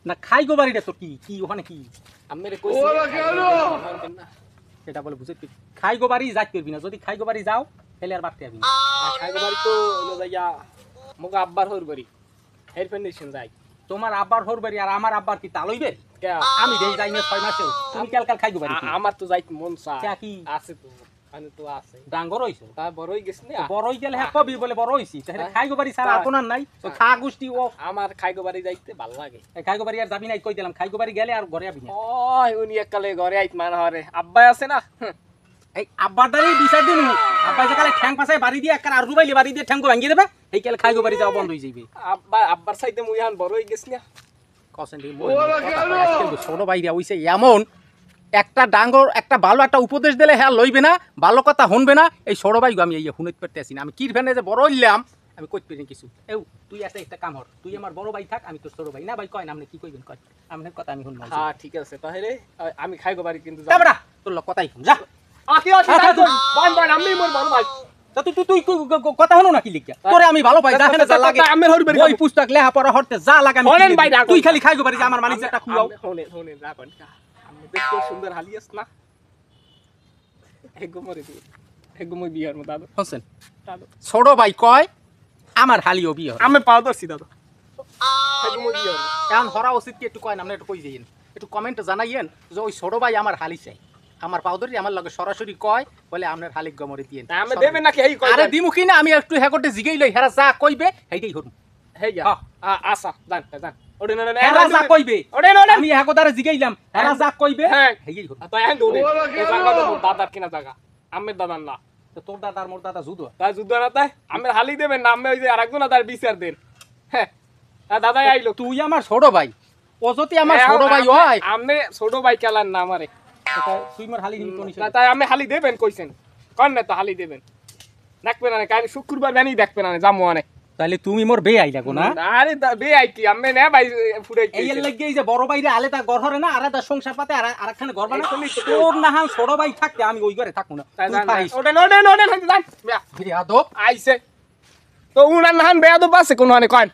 না খাই গো বাড়িটা তোর কি কি ওখানে কি আম্মেরে কইছি না এটা বলে বুঝতে খাই গো বাড়ি যাইতে পারবি না যদি খাই গো বাড়ি যাও তাহলে আর বাড়তে পারবি না খাই গো বাড়ি তো হলো যাইয়া মগা আব্বার হর বাড়ি হের ফাউন্ডেশন যাই তোমার আব্বার হর বাড়ি আর আমার আব্বার কি তালইবে আমি দেই যাই না 6 মাসেও তুমি কাল খাই গো বাড়ি আমার তো যাইতে মন চায় কি আছে তো মানে তো আছে ডাঙ্গর হইছো তা বড় হই গেছ না বড় হই গেলে হ্যাঁ কবি বলে বড় হইছি তাহলে খাই গো বাড়ি সারা আপনার নাই তো খা গুষ্টি ও আমার খাই গো বাড়ি যাইতে ভালো লাগে খাই গো বাড়ি আর যাবি নাই কই দিলাম খাই গো বাড়ি গেলে আর ঘরে আবি না ওই উনি এককালে ঘরে আইত মান হরে আব্বা আছে না এই আব্বার দাঁড়ি বিচার দিন আব্বা যে কালে ঠ্যাং পাছায় বাড়ি দিয়ে একবার আর রুবাইলে বাড়ি দিয়ে ঠ্যাং ভাঙিয়ে দেবে এই কালে খাই গো বাড়ি যাওয়া বন্ধ হই যাবে আব্বার সাইতে মুই হান বড় হই গেছ না কসেন দি ছোট বাইরে হইছে এমন একটা ডাঙ্গর একটা ভালো একটা উপদেশ দিলে হ্যাঁ লইবে না ভালো কথা শুনবে না এই ছোট ভাই আমি এই শুনিত পারতেছি না আমি কি ফেনে যে বড় হইলাম আমি কইতে পারি কিছু এও তুই আছে একটা কাম হর তুই আমার বড় ভাই থাক আমি তোর ছোট ভাই না ভাই কয় না আপনি কি কইবেন কয় আপনার কথা আমি শুনলাম হ্যাঁ ঠিক আছে তাহলে আমি খাই গো বাড়ি কিন্তু যাবড়া তোর কথাই শুন যা আকি আছে বন বন আমি মোর বড় ভাই তা তুই তুই কথা শুনো না কি লিখা তোরে আমি ভালো পাই দেখেন যা লাগে আমের হর বাড়ি ওই পুস্তক লেখা পড়া হরতে যা লাগে আমি তুই খালি খাই গো বাড়ি যা আমার মালিক একটা খুয়াও শুনে রাখুন আমি দেখতে সুন্দর হালিয়াস না এগো মরে দি এগো মই বিয়ার মত দাদু হোসেন ছোট ভাই কয় আমার হালিও বিয়ে আমি পাও দর্শি দাদু এগো মই বিয়ার এখন হরা উচিত কি একটু কয় না আপনি একটু কই যাইয়েন একটু কমেন্টে জানাইয়েন যে ওই ছোট ভাই আমার হালি চাই আমার পাউদরি আমার লগে সরাসরি কয় বলে আপনার হালিক গমরে দিয়েন আমি দেবেন নাকি এই কয় আরে দিমু কি না আমি একটু হেকটে জিগাই লই হেরা যা কইবে হেইটাই হরুম হেই যা আচ্ছা জান জান ওডে না না হেরা যা কইবে ওডে না আমি হেকদারে জিগাইলাম হেরা যা কইবে হেইই হরুম তো এখন দৌড়ে এই জায়গা তো দাদার কিনা জায়গা আমের দাদার না তো তোর দাদার মোর দাদা যুদ্ধ তাই যুদ্ধ না তাই আমের হালি দেবেন না আমি ওই যে আরেকজন দাদার বিচার দেন হ্যাঁ দাদাই আইলো তুই আমার ছোট ভাই ও যদি আমার ছোট ভাই হয় আমি ছোট ভাই কেলান না আমারে তুই মোর হালি নিম কোনি না তাই আমি হালি দেবেন কইছেন কোন না তো হালি দেবেন দেখবেন না কাল শুক্রবার বানি দেখবেন না জামু আনে তাহলে তুমি মোর বে আইলা গো না আরে বে আই কি আমি না ভাই ফুড়াই এই লাগি এই যে বড় ভাইরে আলে তা ঘর হরে না আরে তা সংসার পাতে আর আরেকখানে ঘর বানা তোর না হাল ছোট ভাই থাকতে আমি ওই ঘরে থাকবো না ওডে ওডে ওডে যান বিয়াদব আইছে তো উনার নাহান বেয়াদব আছে কোন মানে কন